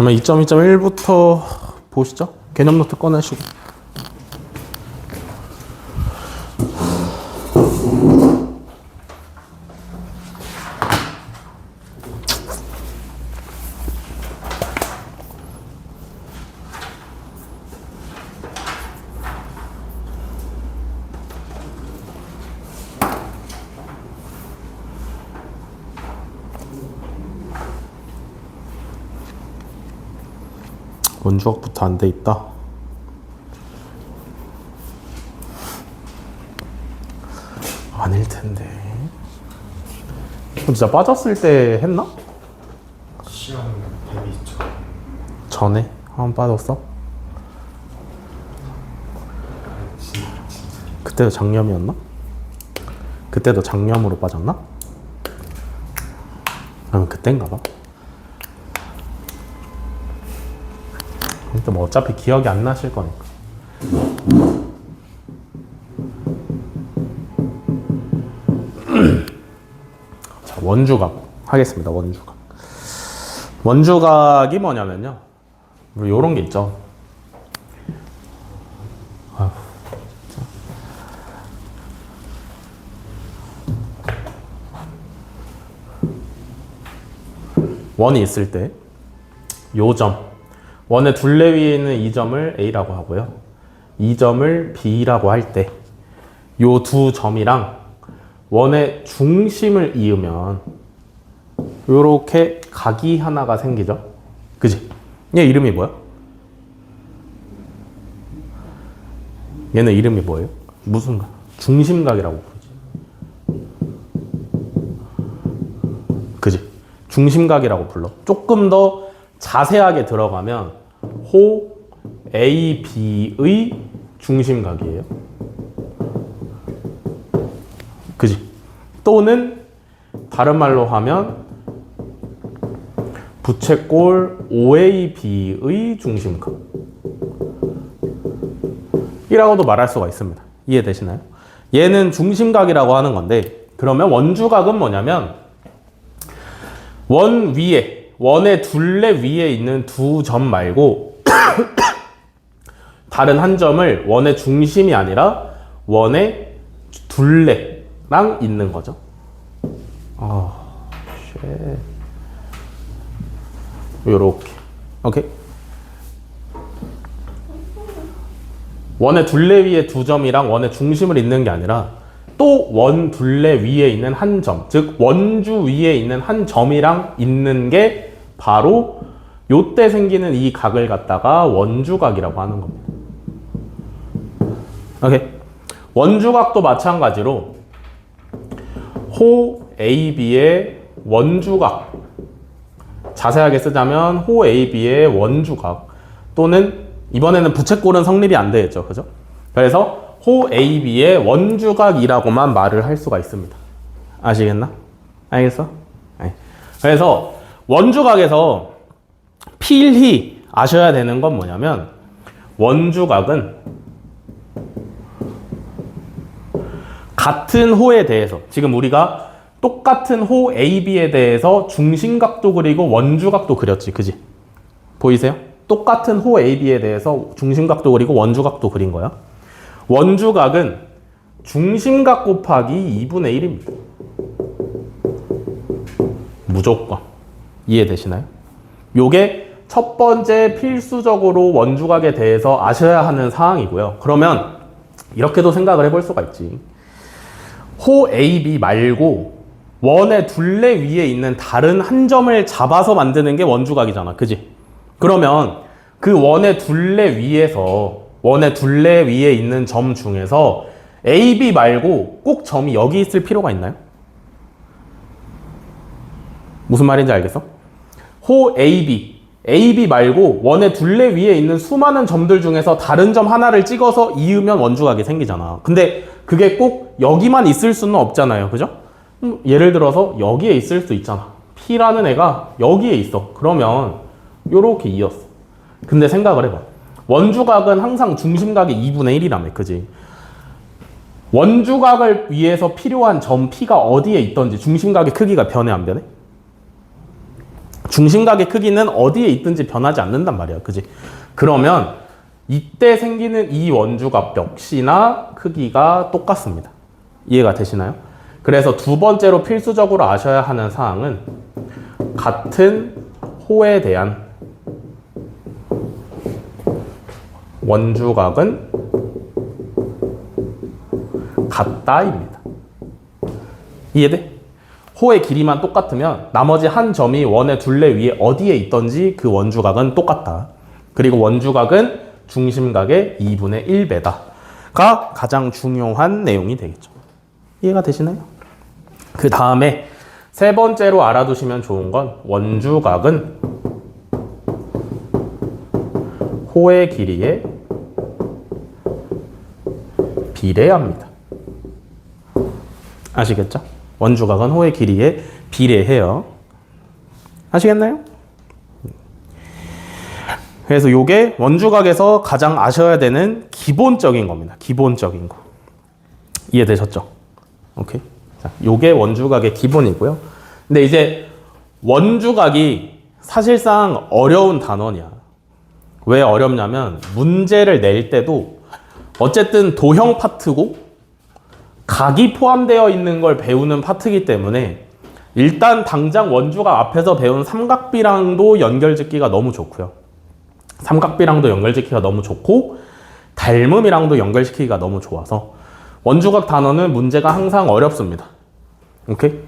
그러면 2.2.1부터 보시죠. 개념 노트 꺼내시고. 원주각부터 안 돼 있다. 아닐 텐데. 진짜 빠졌을 때 했나? 시험 대비 전에 한 번 빠졌어? 그때도 장염이었나? 그때도 장염으로 빠졌나? 그럼 그땐가 봐. 근데 뭐 어차피 기억이 안 나실 거니까. 자, 원주각 하겠습니다. 원주각. 원주각이 뭐냐면요. 요런 게 있죠. 아휴, 원이 있을 때 요 점, 원의 둘레 위에 있는 이 점을 A라고 하고요. 이 점을 B라고 할 때 요 두 점이랑 원의 중심을 이으면 요렇게 각이 하나가 생기죠. 그지? 얘 이름이 뭐야? 얘는 이름이 뭐예요? 무슨 각? 중심각이라고 부르지. 그지? 중심각이라고 불러. 조금 더 자세하게 들어가면 호 A, B의 중심각이에요. 그지? 또는 다른 말로 하면 부채꼴 OAB의 중심각 이라고도 말할 수가 있습니다. 이해되시나요? 얘는 중심각이라고 하는 건데, 그러면 원주각은 뭐냐면 원 위에, 원의 둘레 위에 있는 두 점 말고 다른 한 점을 원의 중심이 아니라 원의 둘레랑 있는 거죠. 요렇게. 오케이? 원의 둘레 위에 두 점이랑 원의 중심을 잇는 게 아니라 또 원 둘레 위에 있는 한 점, 즉 원주 위에 있는 한 점이랑 있는 게 바로 요때 생기는 이 각을 갖다가 원주각이라고 하는 겁니다. 오케이? 원주각도 마찬가지로 호 AB의 원주각, 자세하게 쓰자면 호 AB의 원주각, 또는 이번에는 부채꼴은 성립이 안 되겠죠. 그죠? 그래서 호 AB의 원주각이라고만 말을 할 수가 있습니다. 아시겠나? 알겠어? 네. 그래서 원주각에서 필히 아셔야 되는 건 뭐냐면, 원주각은 같은 호에 대해서, 지금 우리가 똑같은 호 AB에 대해서 중심각도 그리고 원주각도 그렸지. 그지? 보이세요? 똑같은 호 AB에 대해서 중심각도 그리고 원주각도 그린 거야. 원주각은 중심각 곱하기 2분의 1입니다. 무조건. 이해되시나요? 요게 첫 번째 필수적으로 원주각에 대해서 아셔야 하는 사항이고요. 그러면 이렇게도 생각을 해볼 수가 있지. 호 AB 말고 원의 둘레 위에 있는 다른 한 점을 잡아서 만드는 게 원주각이잖아. 그지? 그러면 그 원의 둘레 위에서, 원의 둘레 위에 있는 점 중에서 AB 말고 꼭 점이 여기 있을 필요가 있나요? 무슨 말인지 알겠어? 호 AB 말고 원의 둘레 위에 있는 수많은 점들 중에서 다른 점 하나를 찍어서 이으면 원주각이 생기잖아. 근데 그게 꼭 여기만 있을 수는 없잖아요. 그죠? 예를 들어서 여기에 있을 수 있잖아. P라는 애가 여기에 있어. 그러면 요렇게 이었어. 근데 생각을 해봐. 원주각은 항상 중심각이 2분의 1이라며. 그지? 원주각을 위해서 필요한 점 P가 어디에 있던지 중심각의 크기가 변해 안 변해? 중심각의 크기는 어디에 있든지 변하지 않는단 말이야. 그지? 그러면 이때 생기는 이 원주각 역시나 크기가 똑같습니다. 이해가 되시나요? 그래서 두 번째로 필수적으로 아셔야 하는 사항은 같은 호에 대한 원주각은 같다입니다. 이해돼? 호의 길이만 똑같으면 나머지 한 점이 원의 둘레 위에 어디에 있던지 그 원주각은 똑같다. 그리고 원주각은 중심각의 2분의 1배다가 가장 중요한 내용이 되겠죠. 이해가 되시나요? 그 다음에 세 번째로 알아두시면 좋은 건 원주각은 호의 길이에 비례합니다. 아시겠죠? 원주각은 호의 길이에 비례해요. 아시겠나요? 그래서 이게 원주각에서 가장 아셔야 되는 기본적인 겁니다. 기본적인 거. 이해되셨죠? 오케이. 자, 요게 원주각의 기본이고요. 근데 이제 원주각이 사실상 어려운 단원이야. 왜 어렵냐면 문제를 낼 때도 어쨌든 도형 파트고 각이 포함되어 있는 걸 배우는 파트이기 때문에 일단 당장 원주각 앞에서 배운 삼각비랑도 연결짓기가 너무 좋고요. 삼각비랑도 연결짓기가 너무 좋고 닮음이랑도 연결시키기가 너무 좋아서 원주각 단원은 문제가 항상 어렵습니다. 오케이?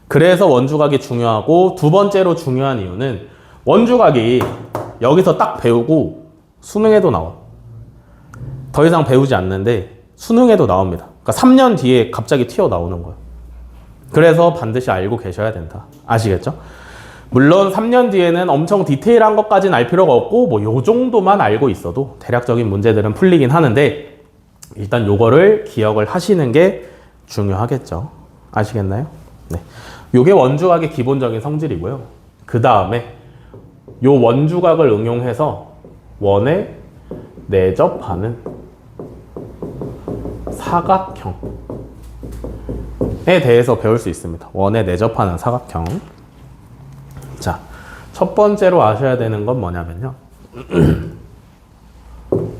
그래서 원주각이 중요하고 두 번째로 중요한 이유는 원주각이 여기서 딱 배우고 수능에도 나와. 더 이상 배우지 않는데 수능에도 나옵니다. 그러니까 3년 뒤에 갑자기 튀어나오는 거예요. 그래서 반드시 알고 계셔야 된다. 아시겠죠? 물론 3년 뒤에는 엄청 디테일한 것까지는 알 필요가 없고 뭐 요 정도만 알고 있어도 대략적인 문제들은 풀리긴 하는데 일단 요거를 기억을 하시는 게 중요하겠죠. 아시겠나요? 네. 요게 원주각의 기본적인 성질이고요. 그 다음에 요 원주각을 응용해서 원에 내접하는 사각형에 대해서 배울 수 있습니다. 원에 내접하는 사각형. 자, 첫 번째로 아셔야 되는 건 뭐냐면요.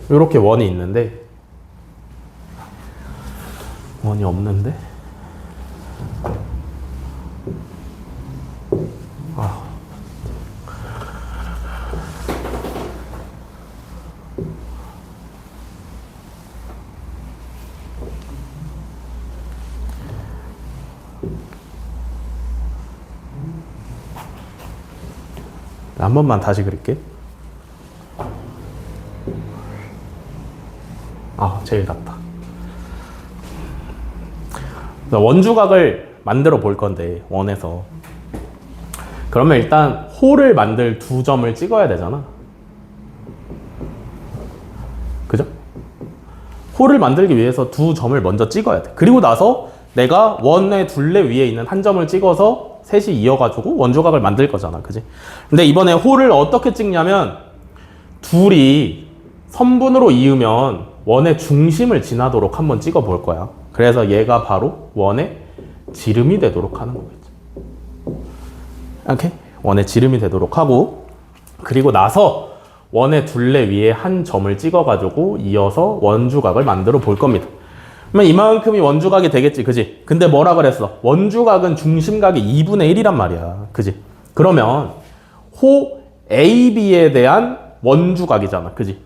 이렇게 원이 있는데 원이 없는데 한 번만 다시 그릴게. 제일 낫다. 원주각을 만들어 볼 건데 원에서 그러면 일단 호를 만들 두 점을 찍어야 되잖아. 그죠? 호를 만들기 위해서 두 점을 먼저 찍어야 돼. 그리고 나서 내가 원의 둘레 위에 있는 한 점을 찍어서 셋이 이어가지고 원주각을 만들 거잖아. 그지? 근데 이번에 호를 어떻게 찍냐면 둘이 선분으로 이으면 원의 중심을 지나도록 한번 찍어 볼 거야. 그래서 얘가 바로 원의 지름이 되도록 하는 거겠지. 오케이? 원의 지름이 되도록 하고 그리고 나서 원의 둘레 위에 한 점을 찍어가지고 이어서 원주각을 만들어 볼 겁니다. 그러면 이만큼이 원주각이 되겠지, 그지? 근데 뭐라 그랬어? 원주각은 중심각이 2분의 1이란 말이야, 그지? 그러면 호 AB에 대한 원주각이잖아, 그지?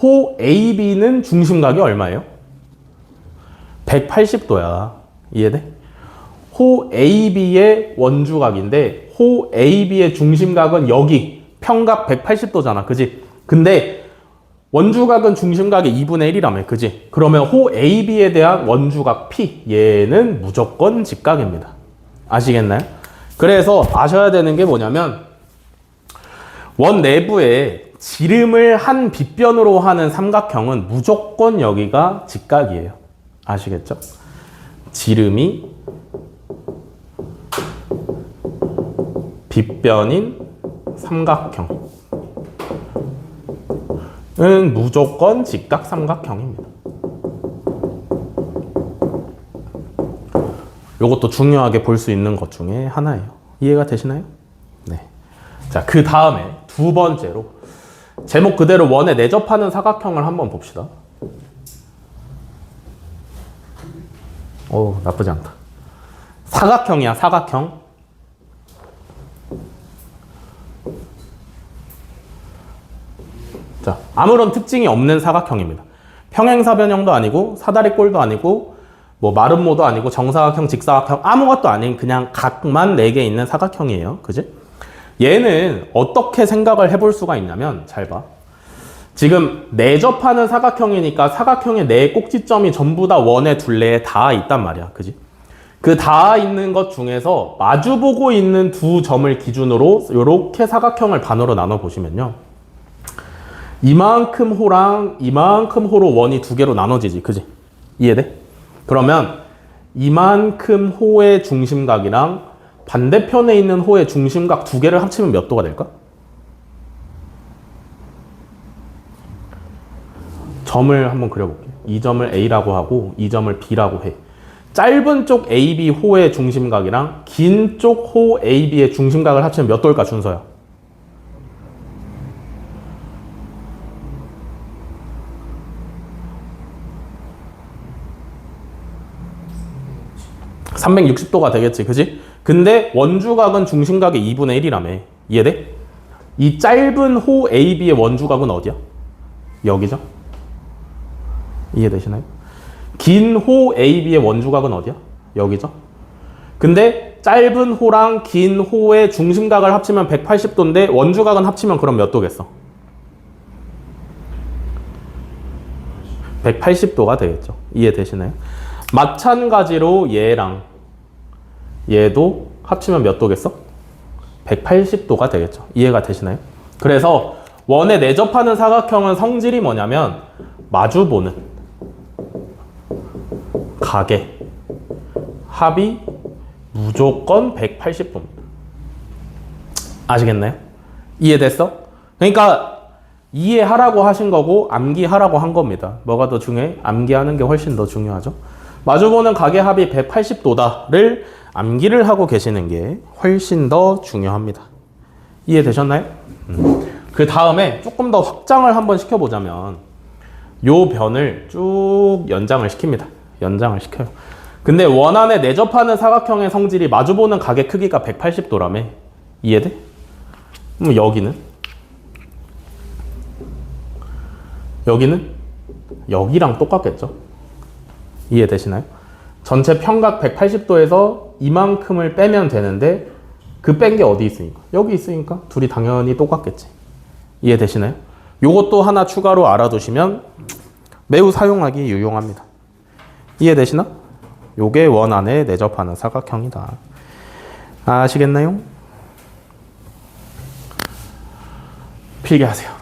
호 AB는 중심각이 얼마예요? 180도야. 이해돼? 호 AB의 원주각인데 호 AB의 중심각은 여기 평각 180도잖아, 그지? 근데 원주각은 중심각의 2분의 1이라며, 그지? 그러면 호 AB에 대한 원주각 P, 얘는 무조건 직각입니다. 아시겠나요? 그래서 아셔야 되는 게 뭐냐면 원 내부에 지름을 한 빗변으로 하는 삼각형은 무조건 여기가 직각이에요. 아시겠죠? 지름이 빗변인 삼각형 은 무조건 직각 삼각형입니다. 이것도 중요하게 볼 수 있는 것 중에 하나예요. 이해가 되시나요? 네. 자, 그 다음에 두 번째로 제목 그대로 원에 내접하는 사각형을 한번 봅시다. 오, 나쁘지 않다. 사각형이야, 사각형. 자, 아무런 특징이 없는 사각형입니다. 평행사변형도 아니고 사다리꼴도 아니고 뭐 마름모도 아니고 정사각형, 직사각형 아무것도 아닌 그냥 각만 4개 있는 사각형이에요. 그지? 얘는 어떻게 생각을 해볼 수가 있냐면 잘 봐. 지금 내접하는 사각형이니까 사각형의 4 꼭지점이 전부 다 원의 둘레에 닿아 있단 말이야. 그지? 그 닿아 있는 것 중에서 마주보고 있는 두 점을 기준으로 이렇게 사각형을 반으로 나눠 보시면요. 이만큼 호랑 이만큼 호로 원이 2개로 나눠지지. 그지? 이해돼? 그러면 이만큼 호의 중심각이랑 반대편에 있는 호의 중심각 2개를 합치면 몇 도가 될까? 점을 한번 그려볼게. 이 점을 A라고 하고 이 점을 B라고 해. 짧은 쪽 AB 호의 중심각이랑 긴 쪽 호 AB의 중심각을 합치면 몇 도일까, 준서야? (360도가) 되겠지, 그지? 근데 원주각은 중심각의 2분의 1이라며. 이해돼? 이 짧은 호 AB의 원주각은 어디야? 여기죠? 이해되시나요? 긴 호 AB의 원주각은 어디야? 여기죠? 근데 짧은 호랑 긴 호의 중심각을 합치면 180도인데 원주각은 합치면 그럼 몇 도겠어? 180도가 되겠죠. 이해되시나요? 마찬가지로 얘랑 얘도 합치면 몇 도겠어? 180도가 되겠죠. 이해가 되시나요? 그래서 원에 내접하는 사각형은 성질이 뭐냐면 마주보는 각의 합이 무조건 180도입니다. 아시겠나요? 이해됐어? 그러니까 이해하라고 하신 거고 암기하라고 한 겁니다. 뭐가 더 중요해? 암기하는 게 훨씬 더 중요하죠. 마주보는 각의 합이 180도다를 암기를 하고 계시는 게 훨씬 더 중요합니다. 이해되셨나요? 그 다음에 조금 더 확장을 한번 시켜보자면 요 변을 쭉 연장을 시킵니다. 연장을 시켜요. 근데 원안에 내접하는 사각형의 성질이 마주보는 각의 크기가 180도라며. 이해돼? 그럼 여기는 여기랑 똑같겠죠? 이해되시나요? 전체 평각 180도에서 이만큼을 빼면 되는데 그 뺀 게 어디 있으니까? 여기 있으니까 둘이 당연히 똑같겠지. 이해되시나요? 요것도 하나 추가로 알아두시면 매우 사용하기 유용합니다. 이해되시나? 요게 원안에 내접하는 사각형이다. 아시겠나요? 필기하세요.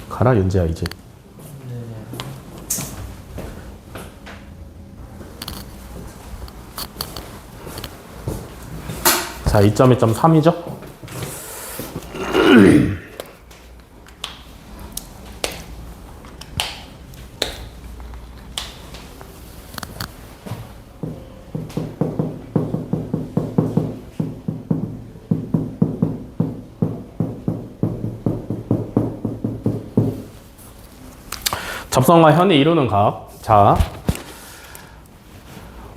가라 윤재야 이제. 자, 2.2.3이죠? 접선과 현이 이루는 각. 자,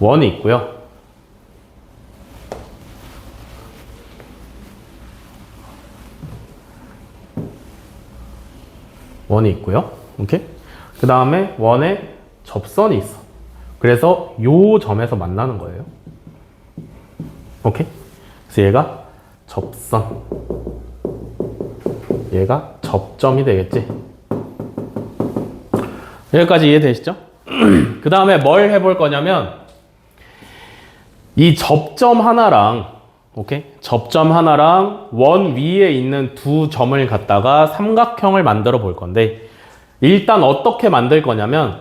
원이 있고요. 원이 있고요. 오케이? 그 다음에 원에 접선이 있어. 그래서 요 점에서 만나는 거예요. 오케이? 그래서 얘가 접선. 얘가 접점이 되겠지. 여기까지 이해되시죠? 그 다음에 뭘 해볼 거냐면 이 접점 하나랑 오케이? 접점 하나랑 원 위에 있는 두 점을 갖다가 삼각형을 만들어 볼 건데 일단 어떻게 만들 거냐면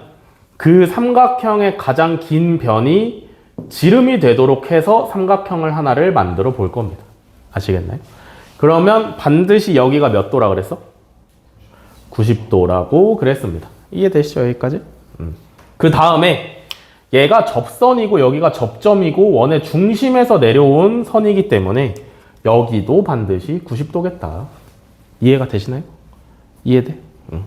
그 삼각형의 가장 긴 변이 지름이 되도록 해서 삼각형을 하나를 만들어 볼 겁니다. 아시겠나요? 그러면 반드시 여기가 몇 도라 그랬어? 90도라고 그랬습니다. 이해되시죠? 여기까지? 그 다음에 얘가 접선이고 여기가 접점이고 원의 중심에서 내려온 선이기 때문에 여기도 반드시 90도겠다. 이해가 되시나요? 이해돼? 응.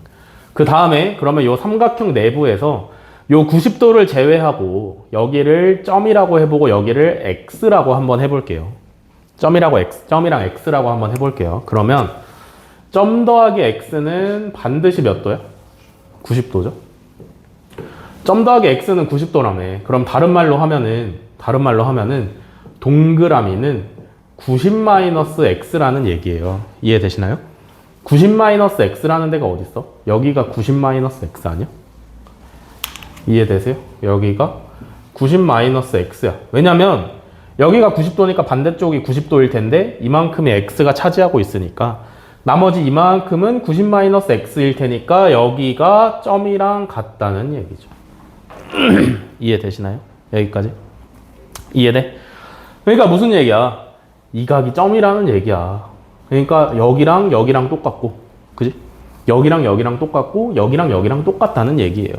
그 다음에 그러면 요 삼각형 내부에서 요 90도를 제외하고 여기를 점이라고 해보고 여기를 x라고 한번 해볼게요. 점이랑 x라고 한번 해볼게요. 그러면 점 더하기 x는 반드시 몇 도야? 90도죠. 점 더하기 x는 90도라며. 그럼 다른 말로 하면은 동그라미는 90-x라는 얘기예요. 이해되시나요? 90-x라는 데가 어디 있어? 여기가 90-x 아니야? 이해되세요? 여기가 90-x야. 왜냐면 여기가 90도니까 반대쪽이 90도일 텐데 이만큼의 x가 차지하고 있으니까 나머지 이만큼은 90-x일 테니까 여기가 점이랑 같다는 얘기죠. 이해되시나요? 여기까지? 이해돼? 그러니까 무슨 얘기야? 이 각이 점이라는 얘기야. 그러니까 여기랑 여기랑 똑같고, 그지? 여기랑 여기랑 똑같고, 여기랑 여기랑 똑같다는 얘기예요.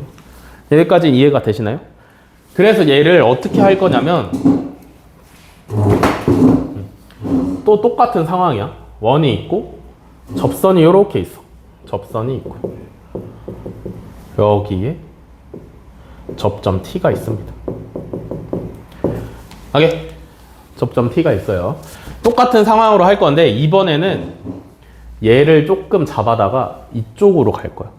여기까지 이해가 되시나요? 그래서 얘를 어떻게 할 거냐면 또 똑같은 상황이야. 원이 있고 접선이 이렇게 있어. 접선이 있고 여기에 접점 T가 있습니다. 오케이? 접점 T가 있어요. 똑같은 상황으로 할 건데 이번에는 얘를 조금 잡아다가 이쪽으로 갈 거야.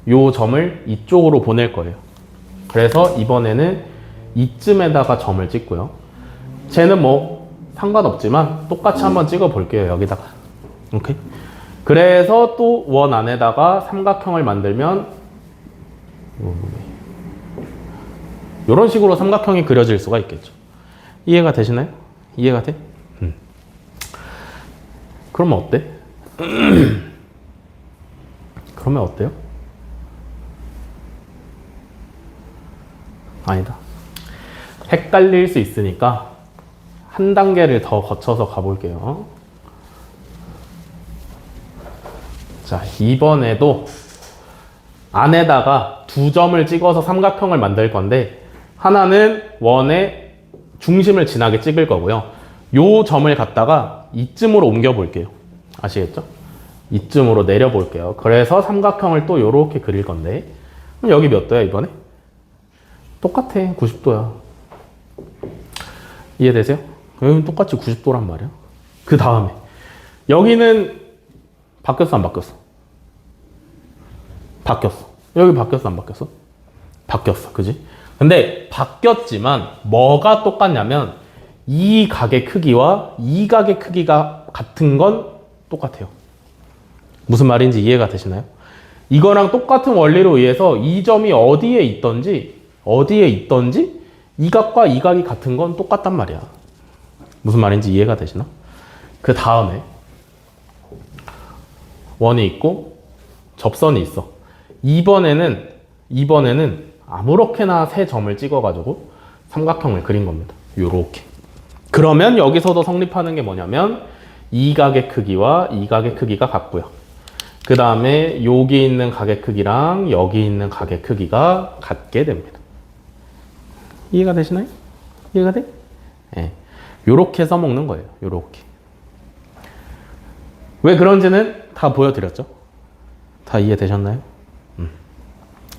요 점을 이쪽으로 보낼 거예요. 그래서 이번에는 이쯤에다가 점을 찍고요. 쟤는 뭐 상관없지만 똑같이 한번 찍어 볼게요. 여기다가. 오케이? 그래서 또 원 안에다가 삼각형을 만들면 이런 식으로 삼각형이 그려질 수가 있겠죠. 이해가 되시나요? 이해가 돼? 그러면 어때? 그러면 어때요? 아니다. 헷갈릴 수 있으니까 한 단계를 더 거쳐서 가볼게요. 자, 이번에도 안에다가 두 점을 찍어서 삼각형을 만들 건데 하나는 원의 중심을 지나게 찍을 거고요. 요 점을 갖다가 이쯤으로 옮겨 볼게요. 아시겠죠? 이쯤으로 내려 볼게요. 그래서 삼각형을 또 요렇게 그릴 건데 그럼 여기 몇 도야 이번에? 똑같아. 90도야. 이해되세요? 여기는 똑같이 90도란 말이야. 그 다음에 여기는 바뀌었어 안 바뀌었어? 바뀌었어. 여기 바뀌었어 안 바뀌었어? 바뀌었어. 그지? 근데 바뀌었지만 뭐가 똑같냐면 이 각의 크기와 이 각의 크기가 같은 건 똑같아요. 무슨 말인지 이해가 되시나요? 이거랑 똑같은 원리로 의해서 이 점이 어디에 있던지 이 각과 이 각이 같은 건 똑같단 말이야. 무슨 말인지 이해가 되시나? 그 다음에 원이 있고 접선이 있어. 이번에는 아무렇게나 세 점을 찍어가지고 삼각형을 그린 겁니다. 요렇게. 그러면 여기서도 성립하는 게 뭐냐면 이 각의 크기와 이 각의 크기가 같고요. 그 다음에 여기 있는 각의 크기랑 여기 있는 각의 크기가 같게 됩니다. 이해가 되시나요? 이해가 돼? 네. 요렇게 써먹는 거예요. 요렇게. 왜 그런지는 다 보여드렸죠? 다 이해되셨나요?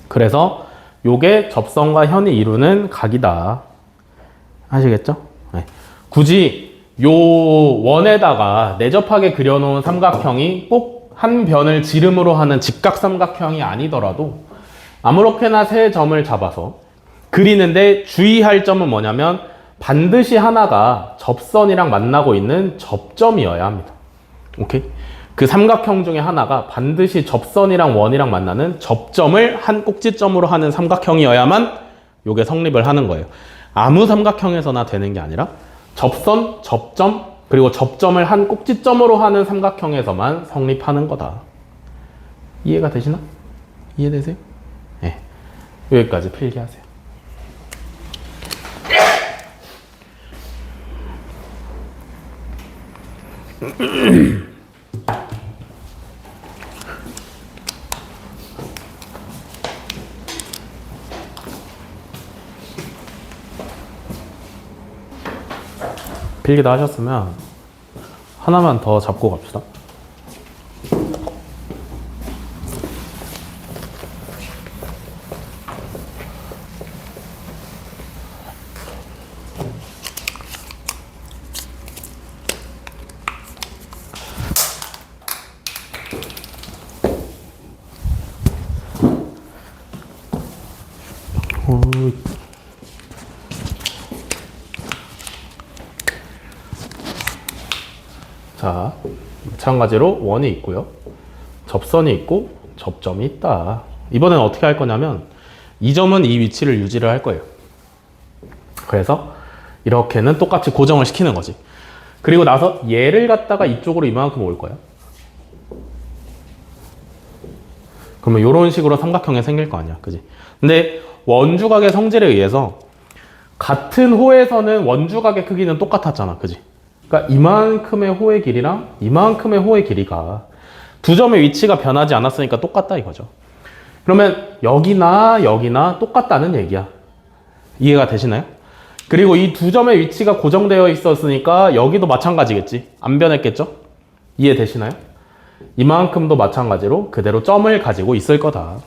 그래서 요게 접선과 현이 이루는 각이다. 아시겠죠? 네. 굳이 요 원에다가 내접하게 그려놓은 삼각형이 꼭 한 변을 지름으로 하는 직각삼각형이 아니더라도 아무렇게나 세 점을 잡아서 그리는데 주의할 점은 뭐냐면 반드시 하나가 접선이랑 만나고 있는 접점이어야 합니다. 오케이? 그 삼각형 중에 하나가 반드시 접선이랑 원이랑 만나는 접점을 한 꼭지점으로 하는 삼각형이어야만 요게 성립을 하는 거예요. 아무 삼각형에서나 되는 게 아니라 접선, 접점, 그리고 접점을 한 꼭지점으로 하는 삼각형에서만 성립하는 거다. 이해가 되시나? 이해되세요? 네. 여기까지 필기하세요. 필기 다 하셨으면 하나만 더 잡고 갑시다. 자, 마찬가지로 원이 있고요. 접선이 있고 접점이 있다. 이번엔 어떻게 할 거냐면 이 점은 이 위치를 유지를 할 거예요. 그래서 이렇게는 똑같이 고정을 시키는 거지. 그리고 나서 얘를 갖다가 이쪽으로 이만큼 올 거야. 그러면 이런 식으로 삼각형이 생길 거 아니야. 그지? 근데 원주각의 성질에 의해서 같은 호에서는 원주각의 크기는 똑같았잖아. 그지? 그러니까 이만큼의 호의 길이랑 이만큼의 호의 길이가 두 점의 위치가 변하지 않았으니까 똑같다 이거죠. 그러면 여기나 여기나 똑같다는 얘기야. 이해가 되시나요? 그리고 이 두 점의 위치가 고정되어 있었으니까 여기도 마찬가지겠지. 안 변했겠죠? 이해되시나요? 이만큼도 마찬가지로 그대로 점을 가지고 있을 거다.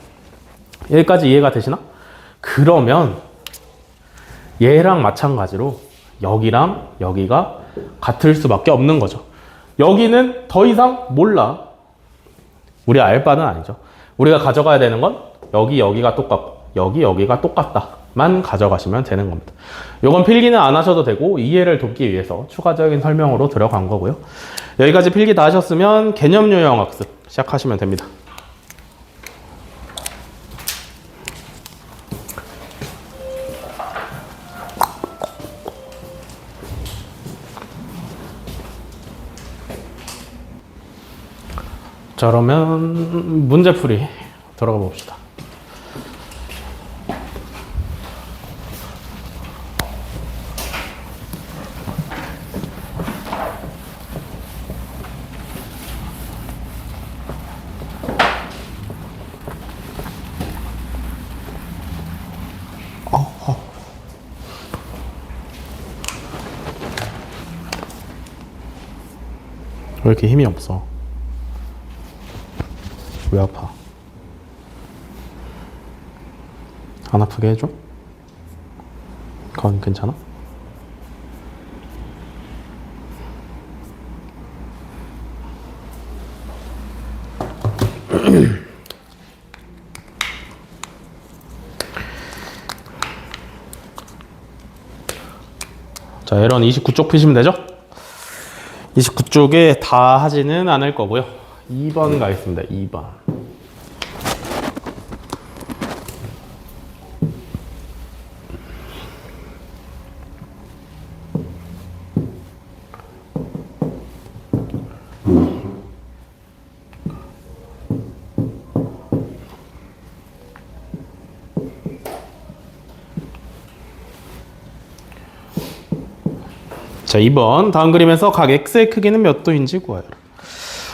여기까지 이해가 되시나? 그러면 얘랑 마찬가지로 여기랑 여기가 같을 수밖에 없는 거죠. 여기는 더 이상 몰라. 우리 알 바는 아니죠. 우리가 가져가야 되는 건 여기 여기가 똑같고 여기 여기가 똑같다만 가져가시면 되는 겁니다. 이건 필기는 안 하셔도 되고 이해를 돕기 위해서 추가적인 설명으로 들어간 거고요. 여기까지 필기 다 하셨으면 개념 요형 학습 시작하시면 됩니다. 자, 그러면 문제풀이 들어가 봅시다. 왜 이렇게 힘이 없어? 왜 아파? 안 아프게 해줘? 그건 괜찮아? 자, 에런 29쪽 푸시면 되죠? 29쪽에 다 하지는 않을 거고요. 2번 가겠습니다. 2번. 자, 2번. 다음 그림에서 각 x의 크기는 몇 도인지 구하여라.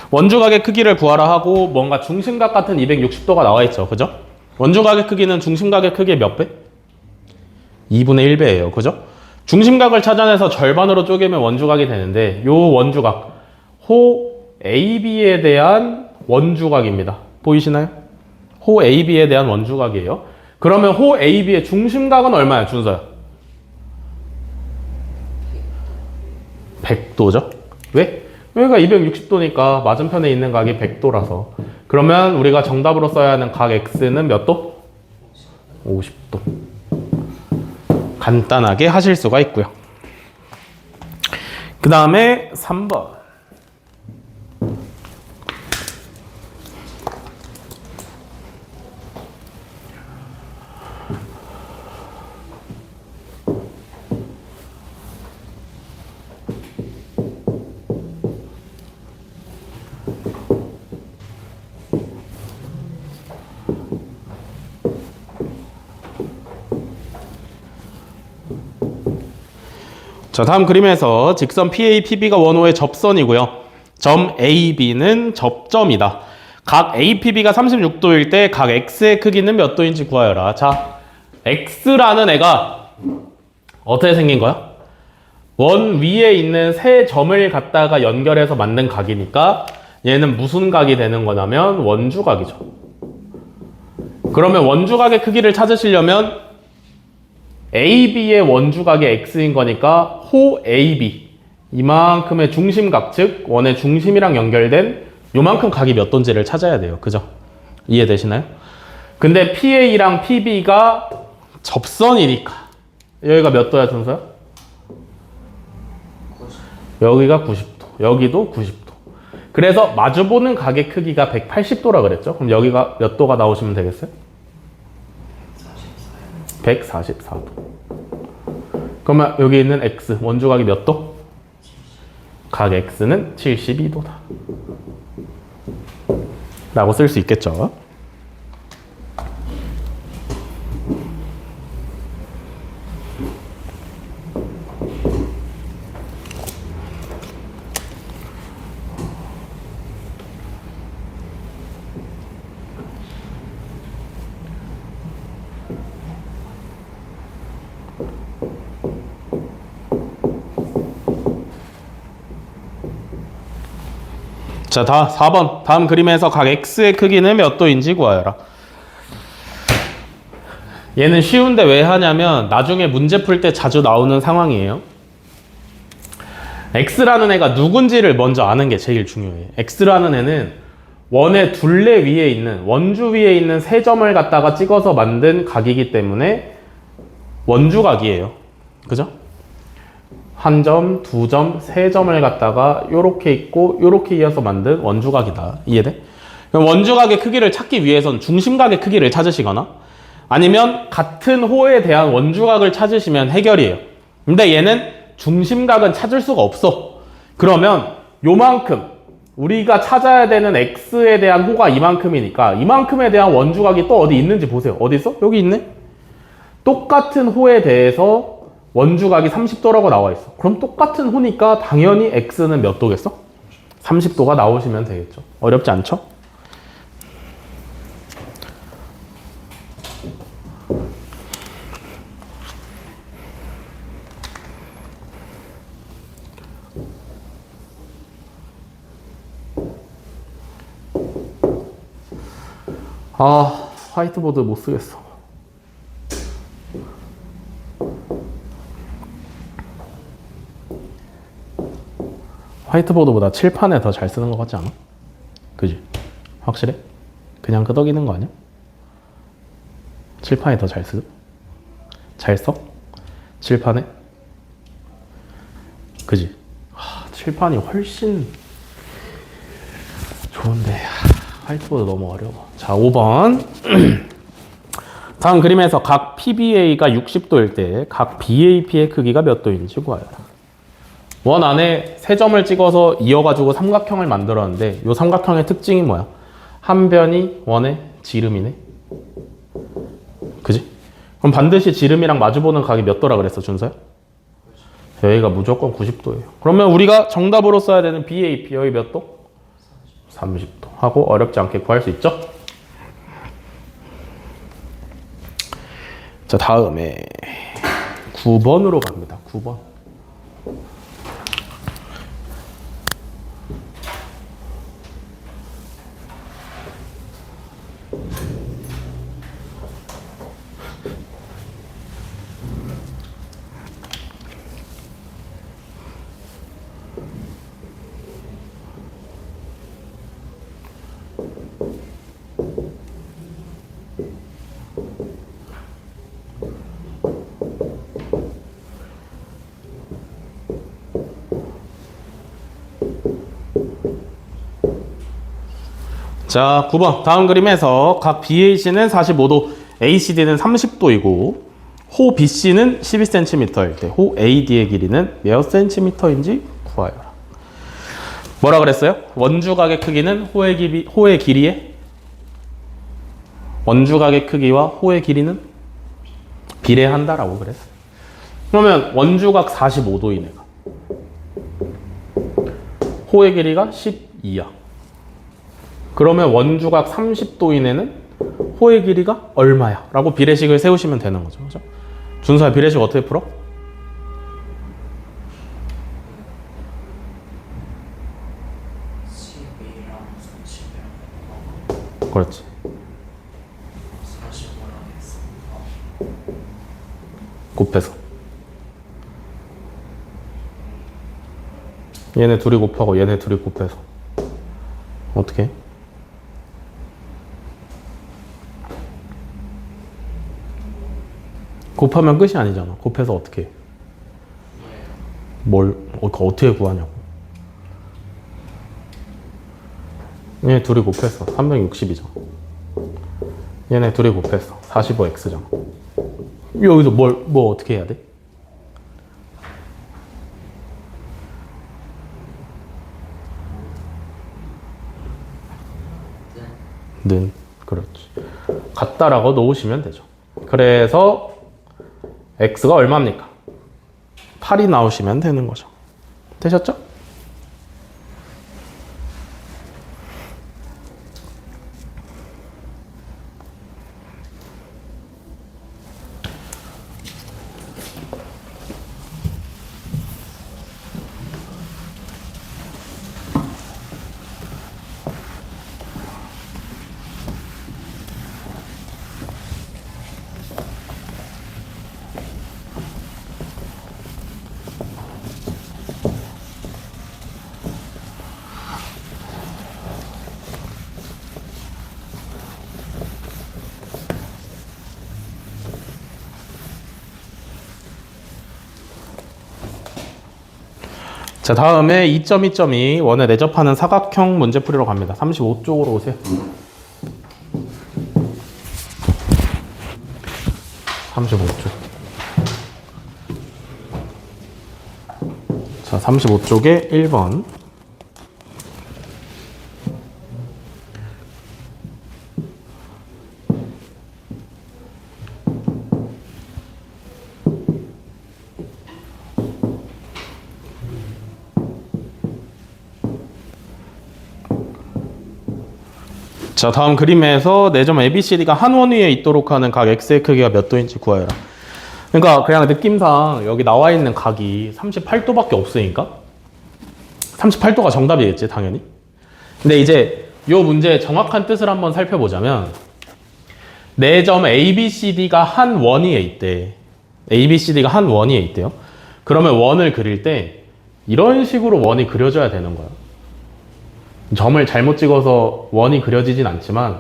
원주각의 크기를 구하라 하고 뭔가 중심각 같은 260도가 나와 있죠. 그죠? 원주각의 크기는 중심각의 크기의 몇 배? 2분의 1배예요. 그죠? 중심각을 찾아내서 절반으로 쪼개면 원주각이 되는데 요 원주각 호 AB에 대한 원주각입니다. 보이시나요? 호 AB에 대한 원주각이에요. 그러면 호 AB의 중심각은 얼마야, 준서야? 100도죠? 왜? 여기가 260도니까 맞은편에 있는 각이 100도라서. 그러면 우리가 정답으로 써야 하는 각 X는 몇 도? 50도. 간단하게 하실 수가 있고요. 그 다음에 3번. 자, 다음 그림에서 직선 PA, PB가 원호의 접선이고요. 점 AB는 접점이다. 각 APB가 36도일 때 각 X의 크기는 몇 도인지 구하여라. 자, X라는 애가 어떻게 생긴 거야? 원 위에 있는 세 점을 갖다가 연결해서 만든 각이니까 얘는 무슨 각이 되는 거냐면 원주각이죠. 그러면 원주각의 크기를 찾으시려면 AB의 원주각이 X인 거니까 호 AB 이만큼의 중심각, 즉 원의 중심이랑 연결된 요만큼 각이 몇 도인지를 찾아야 돼요. 그죠? 이해되시나요? 근데 PA랑 PB가 접선이니까 여기가 몇 도야, 준서야? 여기가 90도, 여기도 90도. 그래서 마주보는 각의 크기가 180도라 그랬죠? 그럼 여기가 몇 도가 나오시면 되겠어요? 144도. 그러면 여기 있는 X, 원주각이 몇 도? 각 X는 72도다. 라고 쓸 수 있겠죠? 자, 4번. 다음 그림에서 각 X의 크기는 몇 도인지 구하여라. 얘는 쉬운데 왜 하냐면 나중에 문제 풀 때 자주 나오는 상황이에요. X라는 애가 누군지를 먼저 아는 게 제일 중요해. X라는 애는 원의 둘레 위에 있는, 원주 위에 있는 세 점을 갖다가 찍어서 만든 각이기 때문에 원주각이에요. 그죠? 한 점, 두 점, 세 점을 갖다가 요렇게 있고 요렇게 이어서 만든 원주각이다. 이해돼? 그럼 원주각의 크기를 찾기 위해선 중심각의 크기를 찾으시거나 아니면 같은 호에 대한 원주각을 찾으시면 해결이에요. 근데 얘는 중심각은 찾을 수가 없어. 그러면 요만큼 우리가 찾아야 되는 X에 대한 호가 이만큼이니까 이만큼에 대한 원주각이 또 어디 있는지 보세요. 어디 있어? 여기 있네? 똑같은 호에 대해서 원주각이 30도라고 나와 있어. 그럼 똑같은 호니까 당연히 X는 몇 도겠어? 30도가 나오시면 되겠죠. 어렵지 않죠? 아, 화이트보드 못 쓰겠어. 화이트보드보다 칠판에 더 잘 쓰는 것 같지 않아? 그지? 확실해? 그냥 끄덕이는 거 아니야? 칠판이 더 잘 쓰? 잘 써? 칠판에? 그지? 칠판이 훨씬 좋은데 화이트보드 너무 어려워. 자, 5번. 다음 그림에서 각 PBA가 60도일 때 각 BAP의 크기가 몇 도인지 구하여라. 원 안에 세 점을 찍어서 이어가지고 삼각형을 만들었는데 이 삼각형의 특징이 뭐야? 한 변이 원의 지름이네. 그지? 그럼 반드시 지름이랑 마주보는 각이 몇 도라 그랬어, 준서야? 여기가 무조건 90도예요. 그러면 우리가 정답으로 써야 되는 BAP 여기 몇 도? 30도 하고 어렵지 않게 구할 수 있죠? 자, 다음에 9번으로 갑니다. 9번. 자, 9번. 다음 그림에서 각 BAC는 45도, ACD는 30도이고 호 BC는 12cm일 때 호 AD의 길이는 몇 cm인지 구하여라. 뭐라 그랬어요? 원주각의 크기는 호의 길이의 원주각의 크기와 호의 길이는 비례한다라고 그랬어요. 그러면 원주각 45도인 애가 호의 길이가 12야. 그러면 원주각 30도인 애는 호의 길이가 얼마야? 라고 비례식을 세우시면 되는 거죠. 그죠? 준서야, 비례식 어떻게 풀어? 그렇지. 45랑 X. 곱해서. 얘네 둘이 곱하고 얘네 둘이 곱해서. 어떻게 해? 곱하면 끝이 아니잖아. 곱해서 어떻게 해? 그거 어떻게 구하냐고. 얘네 둘이 곱했어. 360이잖아. 얘네 둘이 곱했어. 45x잖아. 여기서 뭐 어떻게 해야 돼? 는. 그렇지. 같다라고 놓으시면 되죠. 그래서 x가 얼마입니까? 8이 나오시면 되는 거죠. 되셨죠? 자, 다음에 2.2.2 원에 내접하는 사각형 문제 풀이로 갑니다. 35쪽으로 오세요. 35쪽. 자, 35쪽에 1번. 자, 다음 그림에서 네 점 ABCD가 한 원 위에 있도록 하는 각 X의 크기가 몇 도인지 구하여라. 그러니까 그냥 느낌상 여기 나와 있는 각이 38도밖에 없으니까 38도가 정답이겠지, 당연히. 근데 이제 이 문제의 정확한 뜻을 한번 살펴보자면 네 점 ABCD가 한 원 위에 있대. ABCD가 한 원 위에 있대요. 그러면 원을 그릴 때 이런 식으로 원이 그려져야 되는 거야. 점을 잘못 찍어서 원이 그려지진 않지만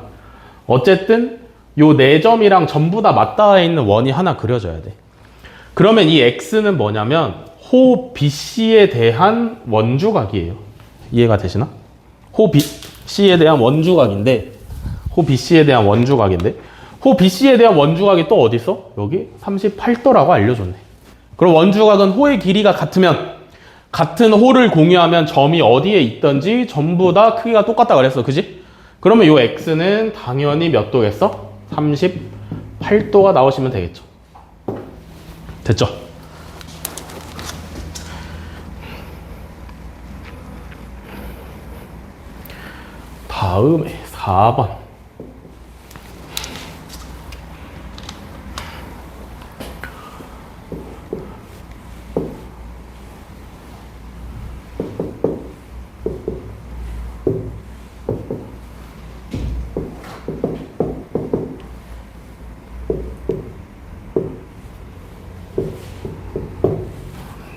어쨌든 요 네 점이랑 전부 다 맞닿아 있는 원이 하나 그려져야 돼. 그러면 이 X는 뭐냐면 호 BC에 대한 원주각이에요. 이해가 되시나? 호 BC에 대한 원주각인데 호 BC에 대한 원주각이 또 어디 있어? 여기 38도라고 알려줬네. 그럼 원주각은 호의 길이가 같으면 같은 호를 공유하면 점이 어디에 있든지 전부 다 크기가 똑같다 그랬어. 그지? 그러면 이 X는 당연히 몇 도겠어? 38도가 나오시면 되겠죠. 됐죠? 다음에 4번.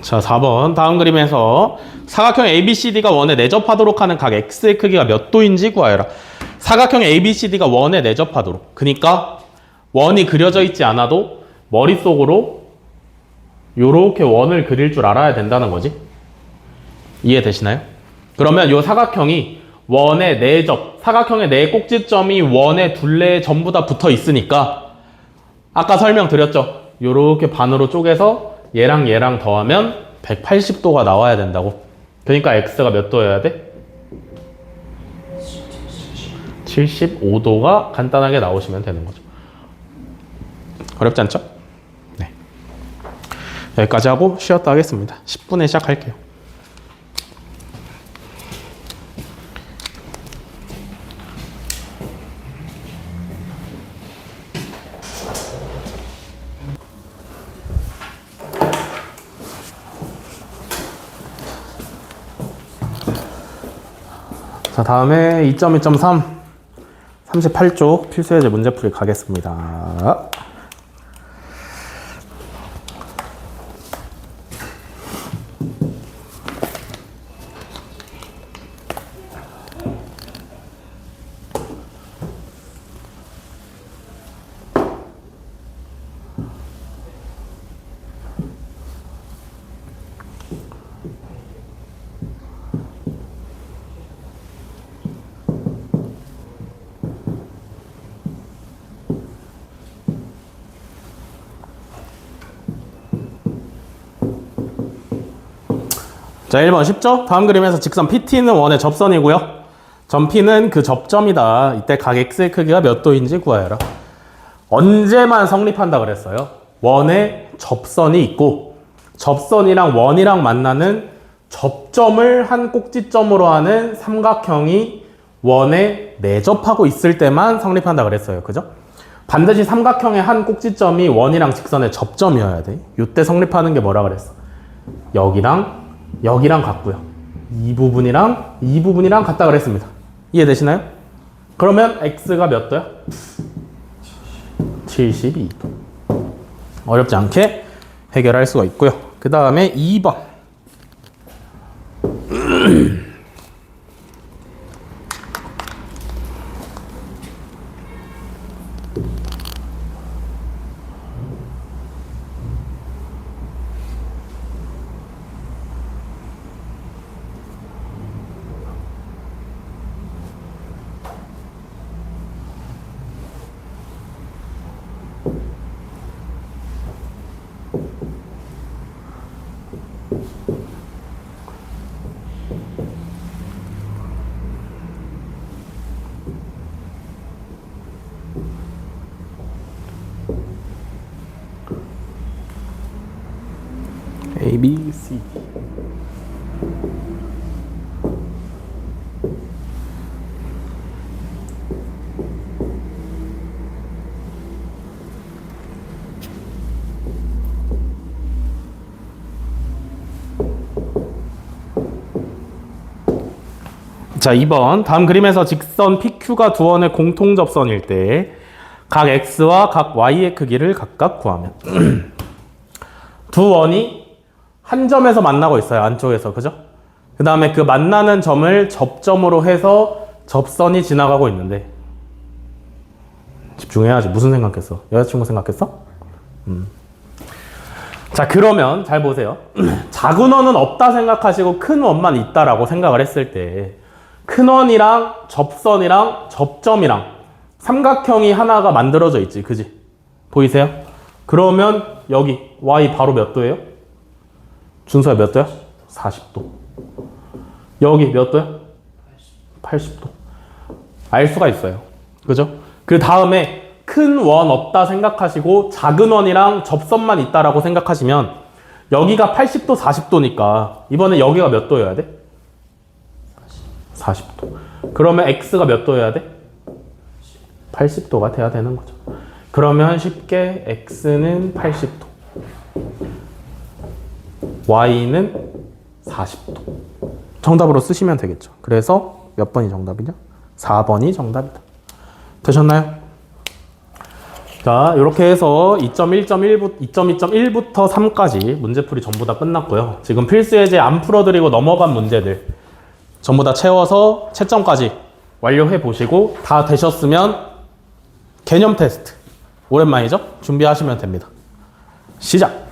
자, 4번. 다음 그림에서 사각형 ABCD가 원에 내접하도록 하는 각 X의 크기가 몇 도인지 구하여라. 사각형 ABCD가 원에 내접하도록. 그러니까 원이 그려져 있지 않아도 머릿속으로 요렇게 원을 그릴 줄 알아야 된다는 거지. 이해되시나요? 그러면 요 사각형이 원의 내접, 사각형의 네 꼭지점이 원의 둘레에 전부 다 붙어 있으니까 아까 설명드렸죠. 요렇게 반으로 쪼개서 얘랑 얘랑 더하면 180도가 나와야 된다고. 그러니까 X가 몇 도여야 돼? 75도가 간단하게 나오시면 되는 거죠. 어렵지 않죠? 네. 여기까지 하고 쉬었다 하겠습니다. 10분에 시작할게요. 자, 다음에 2.2.3 38쪽 필수예제 문제풀이 가겠습니다. 자, 1번 쉽죠? 다음 그림에서 직선 PT는 원의 접선이고요. 점 P는 그 접점이다. 이때 각 X의 크기가 몇 도인지 구하여라. 언제만 성립한다 그랬어요? 원의 접선이 있고 접선이랑 원이랑 만나는 접점을 한 꼭지점으로 하는 삼각형이 원에 내접하고 있을 때만 성립한다 그랬어요. 그죠? 반드시 삼각형의 한 꼭지점이 원이랑 직선의 접점이어야 돼. 이때 성립하는 게 뭐라 그랬어? 여기랑 같고요. 이 부분이랑 같다 그랬습니다. 이해되시나요? 그러면 X가 몇 도야? 72도. 어렵지 않게 해결할 수가 있고요. 그 다음에 2번. A, B, C. 자, 2번. 다음 그림에서 직선 PQ가 두 원의 공통 접선일 때 각 X와 각 Y의 크기를 각각 구하면 두 원이 한 점에서 만나고 있어요. 안쪽에서. 그죠? 그 다음에 그 만나는 점을 접점으로 해서 접선이 지나가고 있는데 집중해야지. 무슨 생각했어? 여자친구 생각했어? 자, 그러면 잘 보세요. 작은 원은 없다 생각하시고 큰 원만 있다라고 생각을 했을 때 큰 원이랑 접선이랑 접점이랑 삼각형이 하나가 만들어져 있지. 그지? 보이세요? 그러면 여기 Y 바로 몇 도예요? 준서야 몇 도야? 40도. 여기 몇 도야? 80도. 알 수가 있어요. 그죠? 그 다음에 큰 원 없다 생각하시고 작은 원이랑 접선만 있다라고 생각하시면 여기가 80도, 40도니까 이번에 여기가 몇 도여야 돼? 40도. 그러면 X가 몇 도여야 돼? 80도가 돼야 되는 거죠. 그러면 쉽게 X는 80도, Y는 40도. 정답으로 쓰시면 되겠죠. 그래서 몇 번이 정답이냐? 4번이 정답이다. 되셨나요? 자, 이렇게 해서 2.2.1부터 3까지 문제풀이 전부 다 끝났고요. 지금 필수예제 안 풀어드리고 넘어간 문제들 전부 다 채워서 채점까지 완료해 보시고 다 되셨으면 개념 테스트 오랜만이죠? 준비하시면 됩니다. 시작!